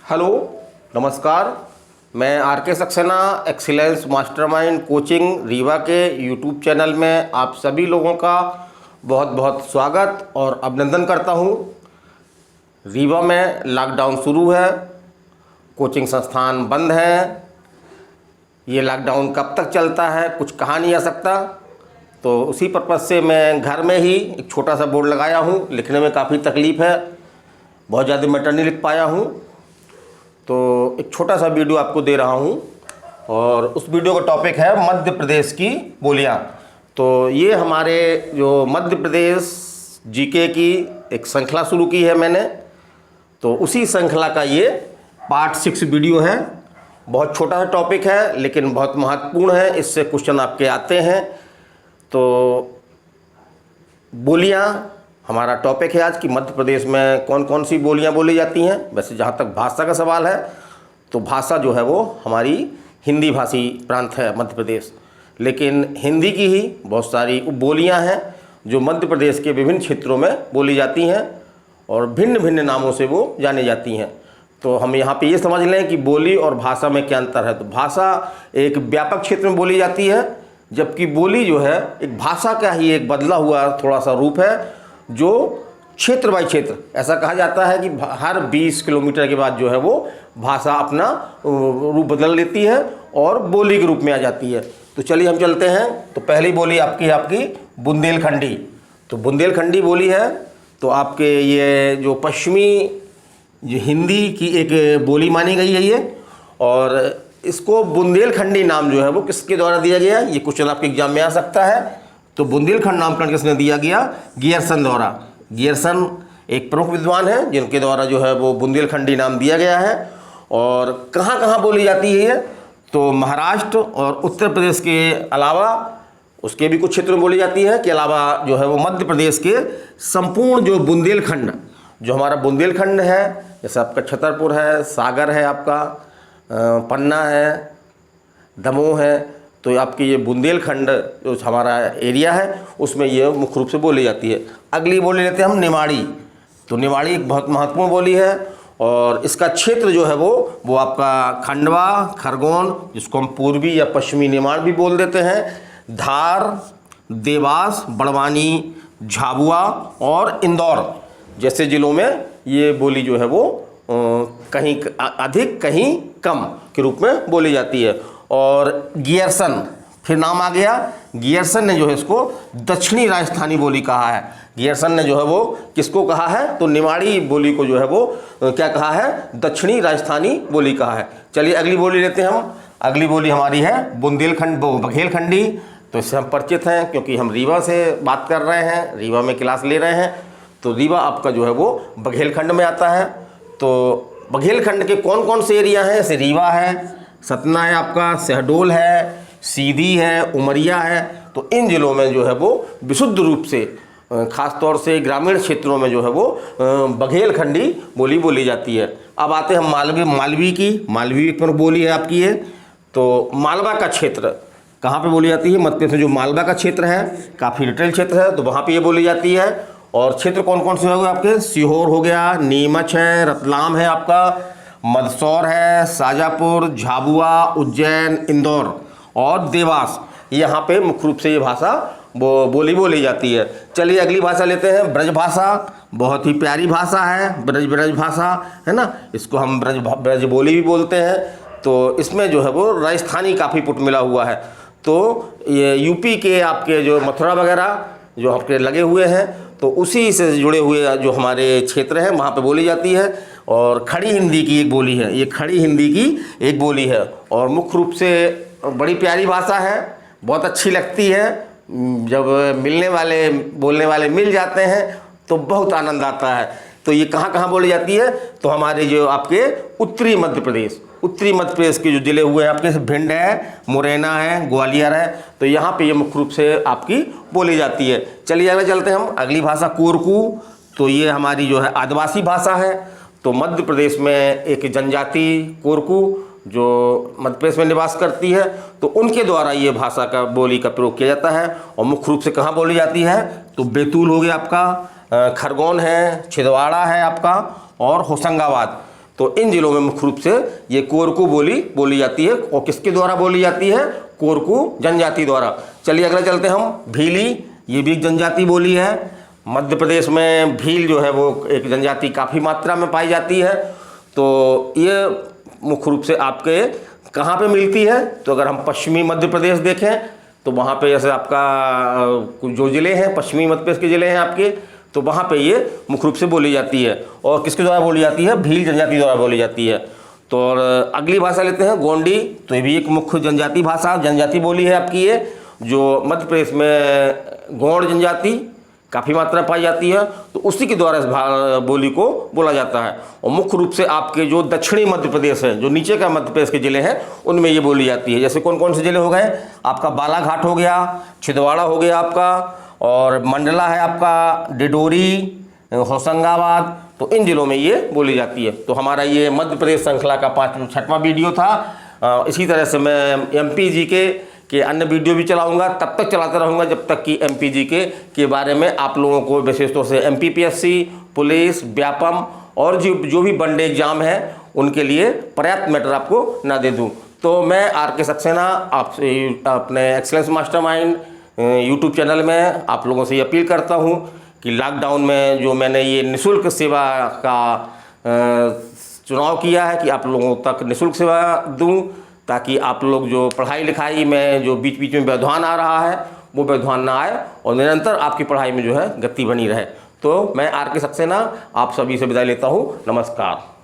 Hello, नमस्कार। मैं are के Saxena excellence mastermind coaching Rewa के यूट्यूब चैनल में आप सभी लोगों का बहुत बहुत स्वागत और अभिनंदन करता हूं। रीवा में लॉकडाउन शुरू है, कोचिंग संस्थान बंद है। ये लॉकडाउन कब तक चलता है कुछ कहा नहीं जा सकता, तो उसी पर्पज़ से मैं घर में ही एक छोटा सा बोर्ड लगाया हूं। लिखने में काफ़ी तकलीफ़ है, बहुत ज़्यादा मैटर नहीं लिख पाया हूं, तो एक छोटा सा वीडियो आपको दे रहा हूं। और उस वीडियो का टॉपिक है मध्य प्रदेश की बोलियां। तो ये हमारे जो मध्य प्रदेश जीके की एक श्रृंखला शुरू की है मैंने, तो उसी श्रृंखला का ये पार्ट 6 वीडियो है। बहुत छोटा सा टॉपिक है लेकिन बहुत महत्वपूर्ण है, इससे क्वेश्चन आपके आते हैं। तो बोलियां हमारा टॉपिक है आज कि मध्य प्रदेश में कौन कौन सी बोलियां बोली जाती हैं। वैसे जहाँ तक भाषा का सवाल है तो भाषा जो है वो हमारी हिंदी भाषी प्रांत है मध्य प्रदेश, लेकिन हिंदी की ही बहुत सारी उपबोलियां हैं जो मध्य प्रदेश के विभिन्न क्षेत्रों में बोली जाती हैं और भिन्न भिन्न नामों से वो जानी जाती हैं। तो हम यहाँ पे ये समझ लें कि बोली और भाषा में क्या अंतर है। तो भाषा एक व्यापक क्षेत्र में बोली जाती है, जबकि बोली जो है एक भाषा का ही एक बदला हुआ थोड़ा सा रूप है, जो क्षेत्र बाय क्षेत्र ऐसा कहा जाता है कि हर 20 किलोमीटर के बाद जो है वो भाषा अपना रूप बदल लेती है और बोली के रूप में आ जाती है। तो चलिए हम चलते हैं। तो पहली बोली आपकी बुंदेलखंडी। तो बुंदेलखंडी बोली है तो आपके ये जो पश्चिमी जो हिंदी की एक बोली मानी गई है ये, और इसको बुंदेलखंडी नाम जो है वो किसके द्वारा दिया गया, ये क्वेश्चन आपके एग्जाम में आ सकता है। तो बुंदेलखंड नामकरण किसने दिया गया, गियरसन द्वारा। गियरसन एक प्रमुख विद्वान है जिनके द्वारा जो है वो बुंदेलखंडी नाम दिया गया है। और कहाँ कहाँ बोली जाती है, तो महाराष्ट्र और उत्तर प्रदेश के अलावा उसके भी कुछ क्षेत्रों में बोली जाती है, के अलावा जो है वो मध्य प्रदेश के संपूर्ण जो बुंदेलखंड, जो हमारा बुंदेलखंड है, जैसे आपका छतरपुर है, सागर है, आपका पन्ना है, दमोह है, तो आपकी ये बुंदेलखंड जो हमारा एरिया है उसमें ये मुख्य रूप से बोली जाती है। अगली बोली लेते हैं हम निमाड़ी। तो निमाड़ी एक बहुत महत्वपूर्ण बोली है और इसका क्षेत्र जो है वो आपका खंडवा, खरगोन, जिसको हम पूर्वी या पश्चिमी निमाड़ भी बोल देते हैं, धार, देवास, बड़वानी, झाबुआ और इंदौर जैसे ज़िलों में ये बोली जो है वो कहीं अधिक कहीं कम के रूप में बोली जाती है। और गियरसन, फिर नाम आ गया, गियरसन ने जो है इसको दक्षिणी राजस्थानी बोली कहा है। गियरसन ने जो है वो किसको कहा है, तो निमाड़ी बोली को जो है वो क्या कहा है, दक्षिणी राजस्थानी बोली कहा है। चलिए अगली बोली लेते हैं हम। अगली बोली हमारी है बुंदेलखंड बघेलखंडी। तो इससे हम परिचित हैं क्योंकि हम रीवा से बात कर रहे हैं, रीवा में क्लास ले रहे हैं। तो रीवा आपका जो है वो बघेलखंड में आता है। तो बघेलखंड के कौन कौन से एरिया हैं, जैसे रीवा है, सतना है, आपका शहडोल है, सीधी है, उमरिया है। तो इन जिलों में जो है वो विशुद्ध रूप से ख़ास तौर से ग्रामीण क्षेत्रों में जो है वो बघेलखंडी बोली बोली जाती है। अब आते हैं हम मालवी पर बोली है आपकी ये। तो मालवा का क्षेत्र कहाँ पे बोली जाती है, मध्य प्रदेश में जो मालवा का क्षेत्र है काफ़ी रिटेल क्षेत्र है, तो वहाँ पे ये बोली जाती है। और क्षेत्र कौन कौन से हो गए आपके, सीहोर हो गया, नीमच है, रतलाम है, आपका मंदसौर है, शाजापुर, झाबुआ, उज्जैन, इंदौर और देवास। यहाँ पे मुख्य रूप से ये भाषा बोली जाती है। चलिए अगली भाषा लेते हैं, ब्रजभाषा। बहुत ही प्यारी भाषा है, ब्रज भाषा है ना, इसको हम ब्रज बोली भी बोलते हैं। तो इसमें जो है वो राजस्थानी काफ़ी पुट मिला हुआ है। तो ये यूपी के आपके जो मथुरा वगैरह जो आपके लगे हुए हैं, तो उसी से जुड़े हुए जो हमारे क्षेत्र हैं वहाँ पे बोली जाती है। और खड़ी हिंदी की एक बोली है, ये खड़ी हिंदी की एक बोली है और मुख्य रूप से बड़ी प्यारी भाषा है, बहुत अच्छी लगती है। जब बोलने वाले मिल जाते हैं तो बहुत आनंद आता है। तो ये कहाँ कहाँ बोली जाती है, तो हमारे जो आपके उत्तरी मध्य प्रदेश के जो ज़िले हुए हैं आपके, भिंड है, मुरैना है, ग्वालियर है, तो यहाँ पे ये मुख्य रूप से आपकी बोली जाती है। चलिए आगे चलते हैं हम। अगली भाषा कोरकू। तो ये हमारी जो है आदिवासी भाषा है। तो मध्य प्रदेश में एक जनजाति कोरकू जो मध्य प्रदेश में निवास करती है, तो उनके द्वारा ये भाषा का बोली का प्रयोग किया जाता है। और मुख्य रूप से कहाँ बोली जाती है, तो बैतूल हो गया आपका, खरगोन है, छिंदवाड़ा है आपका और होशंगाबाद। तो इन जिलों में मुख्य रूप से ये कोरकू बोली बोली जाती है। और किसके द्वारा बोली जाती है? कोरकू जनजाति द्वारा। चलिए अगला चलते हैं हम। भीली, ये भी एक जनजाति बोली है। मध्य प्रदेश में भील जो है वो एक जनजाति काफ़ी मात्रा में पाई जाती है। तो ये मुख्य रूप से आपके कहाँ पे मिलती है? तो अगर हम पश्चिमी मध्य प्रदेश देखें तो वहाँ पे जैसे आपका जो ज़िले हैं, पश्चिमी मध्य प्रदेश के ज़िले हैं आपके, तो वहाँ पे ये मुख्य रूप से बोली जाती है। और किसके द्वारा बोली जाती है? भील जनजाति द्वारा बोली जाती है। तो और अगली भाषा लेते हैं गोंडी। तो ये भी एक मुख्य जनजाति भाषा, जनजाति बोली है आपकी ये, जो मध्य प्रदेश में गौड़ जनजाति काफ़ी मात्रा पाई जाती है। तो उसी के द्वारा इस बोली को बोला जाता है। और मुख्य रूप से आपके जो दक्षिणी मध्य प्रदेश है, जो नीचे का मध्य प्रदेश के ज़िले हैं, उनमें ये बोली जाती है। जैसे कौन कौन से ज़िले हो गए? आपका बालाघाट हो गया, छिंदवाड़ा हो गया आपका, और मंडला है आपका, डिडोरी, होशंगाबाद। तो इन ज़िलों में ये बोली जाती है। तो हमारा ये मध्य प्रदेश श्रृंखला का 6वां वीडियो था। इसी तरह से मैं MPGK के अन्य वीडियो भी चलाऊंगा, तब तक चलाता रहूँगा जब तक कि MPGK के बारे में आप लोगों को विशेष तौर से MPPSC, पुलिस, व्यापम और जो भी वनडे एग्जाम है उनके लिए पर्याप्त मैटर आपको ना दे दूं। तो मैं RK सक्सेना आपसे अपने एक्सीलेंस मास्टरमाइंड यूट्यूब चैनल में आप लोगों से ये अपील करता हूँ कि लॉकडाउन में जो मैंने ये निःशुल्क सेवा का चुनाव किया है कि आप लोगों तक निःशुल्क सेवा दूं, ताकि आप लोग जो पढ़ाई लिखाई में जो बीच बीच में व्यवधान आ रहा है वो व्यवधान ना आए और निरंतर आपकी पढ़ाई में जो है गति बनी रहे। तो मैं RK सक्सेना आप सभी से विदाई लेता हूँ। नमस्कार।